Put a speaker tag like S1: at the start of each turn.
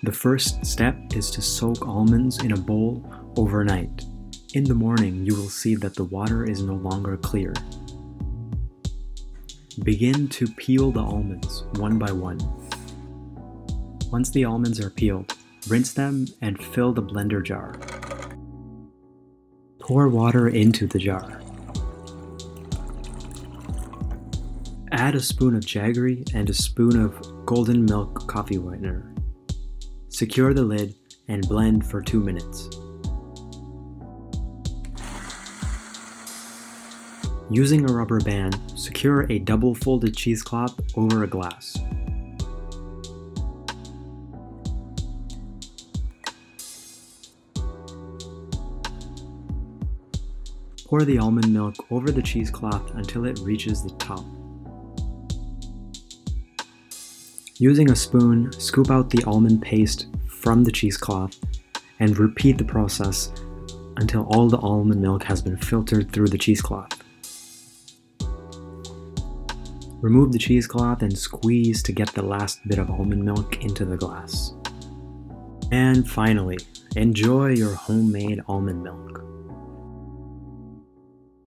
S1: The first step is to soak almonds in a bowl overnight. In the morning, you will see that the water is no longer clear. Begin to peel the almonds one by one. Once the almonds are peeled, rinse them and fill the blender jar. Pour water into the jar. Add a spoon of jaggery and a spoon of golden milk coffee whitener. Secure the lid and blend for 2 minutes. Using a rubber band, secure a double-folded cheesecloth over a glass. Pour the almond milk over the cheesecloth until it reaches the top. Using a spoon, scoop out the almond paste from the cheesecloth and repeat the process until all the almond milk has been filtered through the cheesecloth. Remove the cheesecloth and squeeze to get the last bit of almond milk into the glass. And finally, enjoy your homemade almond milk.